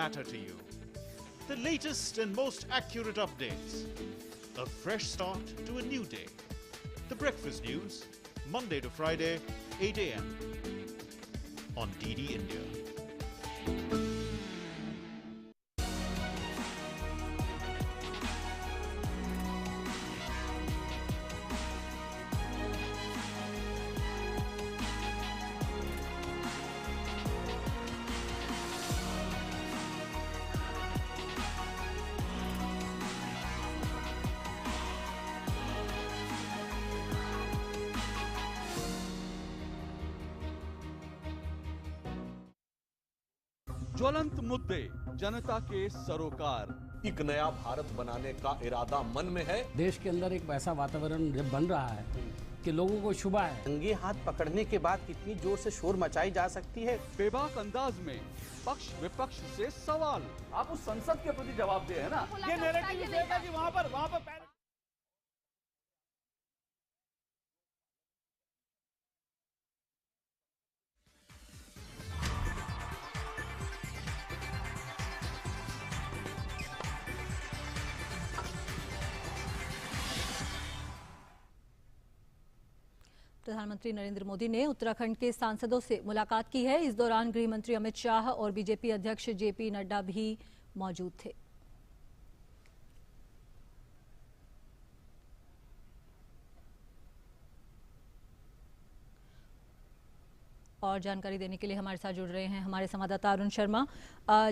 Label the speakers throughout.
Speaker 1: matter to you. The latest and most accurate updates. A fresh start to a new day. The Breakfast News, Monday to Friday, 8 a.m. on DD India.
Speaker 2: ज्वलंत मुद्दे, जनता के सरोकार।
Speaker 3: एक नया भारत बनाने का इरादा मन में है।
Speaker 4: देश के अंदर एक वैसा वातावरण जब बन रहा है कि लोगों को शुभा है।
Speaker 5: रंगे हाथ पकड़ने के बाद कितनी जोर से शोर मचाई जा सकती है।
Speaker 2: बेबाक अंदाज में पक्ष विपक्ष से सवाल।
Speaker 6: आप उस संसद के प्रति जवाब दे है ना।
Speaker 7: ये नैरेटिव देगा कि वहां पर
Speaker 8: प्रधानमंत्री नरेंद्र मोदी ने उत्तराखंड के सांसदों से मुलाकात की है। इस दौरान गृह मंत्री अमित शाह और बीजेपी अध्यक्ष जेपी नड्डा भी मौजूद थे। और जानकारी देने के लिए हमारे साथ जुड़ रहे हैं हमारे संवाददाता अरुण शर्मा।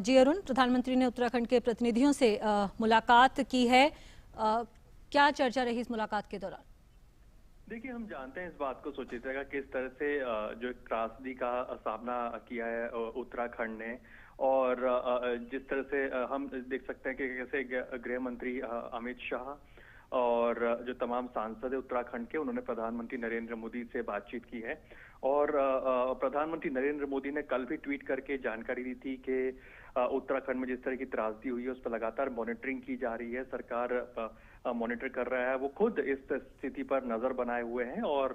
Speaker 8: जी अरुण, प्रधानमंत्री ने उत्तराखंड के प्रतिनिधियों से मुलाकात की है। क्या चर्चा रही इस मुलाकात के दौरान?
Speaker 9: देखिए, हम जानते हैं इस बात को सोचिएगा किस तरह से जो त्रासदी का सामना किया है उत्तराखंड ने, और जिस तरह से हम देख सकते हैं कि कैसे गृह मंत्री अमित शाह और जो तमाम सांसद है उत्तराखंड के, उन्होंने प्रधानमंत्री नरेंद्र मोदी से बातचीत की है। और प्रधानमंत्री नरेंद्र मोदी ने कल भी ट्वीट करके जानकारी दी थी कि उत्तराखंड में जिस तरह की त्रासदी हुई है उस पर लगातार मॉनिटरिंग की जा रही है। सरकार मॉनिटर कर रहा है, वो खुद इस स्थिति पर नजर बनाए हुए हैं और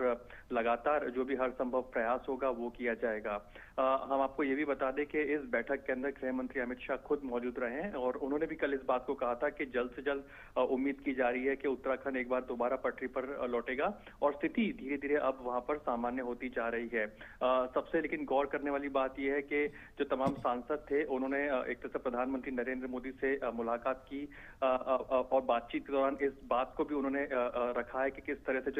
Speaker 9: लगातार जो भी हर संभव प्रयास होगा वो किया जाएगा। हम आपको ये भी बता दें कि इस बैठक के अंदर गृह मंत्री अमित शाह खुद मौजूद रहे हैं और उन्होंने भी कल इस बात को कहा था कि जल्द से जल्द उम्मीद की जा रही है कि उत्तराखंड एक बार दोबारा पटरी पर लौटेगा और स्थिति धीरे धीरे अब वहां पर सामान्य होती जा रही है। सबसे लेकिन गौर करने वाली बात यह है कि जो तमाम सांसद थे उन्होंने एक तरह से प्रधानमंत्री नरेंद्र मोदी से मुलाकात की और बातचीत के दौरान इस बात को भी उन्होंने रखा है कि किस तरह से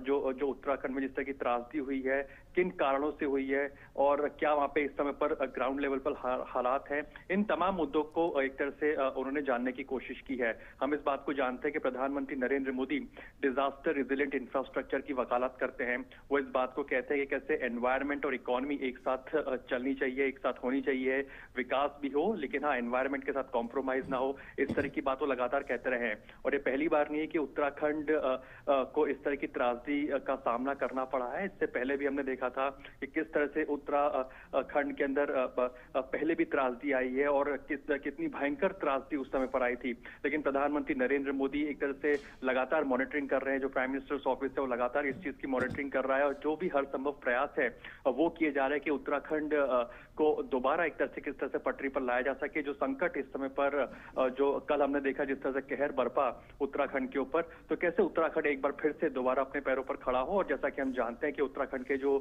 Speaker 9: जो उत्तराखंड में जिस तरह की त्रासदी हुई है किन कारणों से हुई है और क्या वहां पे इस समय पर ग्राउंड लेवल पर हालात हैं। इन तमाम मुद्दों को एक तरह से उन्होंने जानने की कोशिश की है। हम इस बात को जानते हैं कि प्रधानमंत्री Narendra Modi disaster resilient infrastructure की वकालत करते हैं। वो इस बात को कहते हैं कि कैसे एनवायरमेंट और इकोनॉमी एक साथ चलनी चाहिए, एक साथ होनी चाहिए, विकास भी हो लेकिन हाँ एनवायरमेंट के साथ कॉम्प्रोमाइज ना हो। इस तरह की बात वो लगातार कहते रहे हैं और ये पहली बार नहीं है कि उत्तराखंड को इस तरह की त्रासदी का सामना करना पड़ा है। इससे पहले भी हमने देखा था कि किस तरह से उत्तराखंड के अंदर पहले भी त्रासदी आई है और कितनी भयंकर त्रासदी उस समय पर आई थी। लेकिन प्रधानमंत्री नरेंद्र मोदी एक तरह से लगातार मॉनिटरिंग कर रहे हैं। जो प्राइम मिनिस्टर्स ऑफिस है वो लगातार इस चीज की मॉनिटरिंग कर रहा है और जो भी हर संभव प्रयास है वो किए जा रहे हैं कि उत्तराखंड को दोबारा एक तरह से किस तरह से पटरी पर लाया जा सके। जो संकट इस समय पर जो कल हमने देखा जिस तरह से कहर बरपा उत्तराखंड के ऊपर, तो कैसे उत्तराखंड एक बार फिर से दोबारा अपने पैरों पर खड़ा हो। और जैसा कि हम जानते हैं कि उत्तराखंड के जो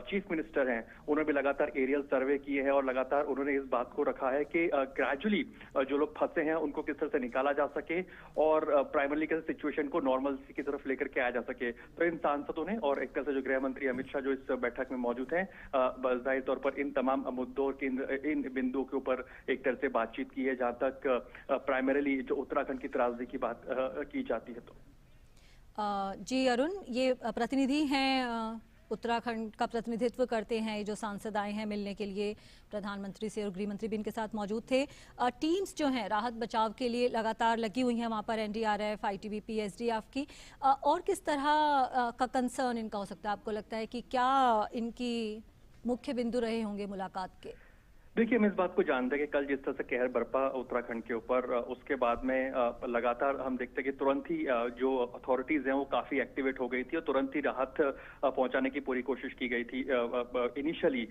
Speaker 9: चीफ मिनिस्टर हैं उन्होंने भी लगातार एरियल सर्वे किए हैं और लगातार उन्होंने इस बात को रखा है कि ग्रेजुअली जो लोग फंसे हैं उनको किस तरह से निकाला जा सके और प्राइमरली कैसे सिचुएशन को नॉर्मल की तरफ लेकर के आया जा सके। तो इन सांसदों ने और एक तरह से जो गृह मंत्री अमित शाह जो इस बैठक में मौजूद हैं जाहिर तौर पर इन तमाम मुद्दों और इन बिंदुओं के ऊपर एक तरह से बातचीत की है जहां तक प्राइमरीली जो उत्तराखंड की त्रासदी की बात की जाती है। तो
Speaker 8: जी अरुण, ये प्रतिनिधि हैं उत्तराखंड का प्रतिनिधित्व करते हैं, ये जो सांसद आए हैं मिलने के लिए प्रधानमंत्री से और गृह मंत्री भी इनके साथ मौजूद थे। टीम्स जो हैं राहत बचाव के लिए लगातार लगी हुई हैं वहाँ पर, एनडीआरएफ, आईटीबीपी, एसडीआरएफ की, और किस तरह का कंसर्न इनका हो सकता है? आपको लगता है कि क्या इनकी मुख्य बिंदु रहे होंगे मुलाकात के?
Speaker 9: देखिए, हम इस बात को जानते हैं कि कल जिस तरह से कहर बरपा उत्तराखंड के ऊपर, उसके बाद में लगातार हम देखते हैं कि तुरंत ही जो अथॉरिटीज हैं वो काफी एक्टिवेट हो गई थी और तुरंत ही राहत पहुंचाने की पूरी कोशिश की गई थी इनिशियली।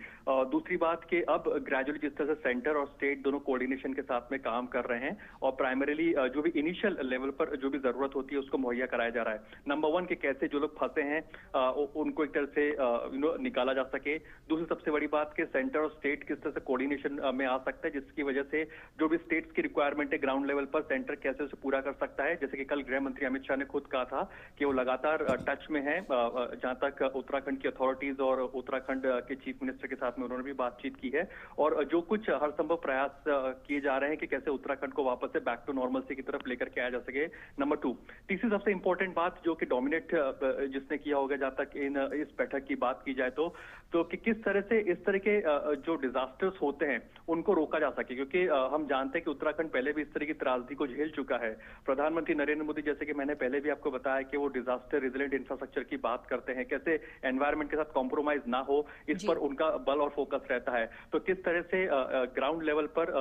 Speaker 9: दूसरी बात कि अब ग्रेजुअली जिस तरह से सेंटर और स्टेट दोनों कोऑर्डिनेशन के साथ में काम कर रहे हैं और प्राइमरीली जो भी इनिशियल लेवल पर जो भी जरूरत होती है उसको मुहैया कराया जा रहा है। नंबर वन कि कैसे जो लोग फंसे हैं उनको एक तरह से निकाला जा सके। दूसरी सबसे बड़ी बात कि सेंटर और स्टेट किस तरह से कोऑर्डिनेशन में आ सकता है, जिसकी वजह से जो भी स्टेट्स की रिक्वायरमेंट है ग्राउंड लेवल पर सेंटर कैसे उसे पूरा कर सकता है। जैसे कि कल गृह मंत्री अमित शाह ने खुद कहा था कि वो लगातार टच में है जहां तक उत्तराखंड की अथॉरिटीज और उत्तराखंड के चीफ मिनिस्टर के साथ में उन्होंने भी बातचीत की है और जो कुछ हर संभव प्रयास किए जा रहे हैं कि कैसे उत्तराखंड को वापस से बैक टू नॉर्मलसी की तरफ लेकर के आया जा सके। नंबर टू, तीसरी सबसे इंपॉर्टेंट बात जो कि डोमिनेट जिसने किया होगा जहां तक इस बैठक की बात की जाए तो कि किस तरह से इस तरह के जो डिजास्टर्स होते हैं उनको रोका जा सके, क्योंकि हम जानते हैं कि उत्तराखंड पहले भी इस तरह की त्रासदी को झेल चुका है। प्रधानमंत्री नरेंद्र मोदी, जैसे कि मैंने पहले भी आपको बताया कि वो डिजास्टर रेजिलेंट इंफ्रास्ट्रक्चर की बात करते हैं, कैसे एनवायरमेंट के साथ कॉम्प्रोमाइज ना हो इस पर उनका बल और फोकस रहता है। तो किस तरह से ग्राउंड लेवल पर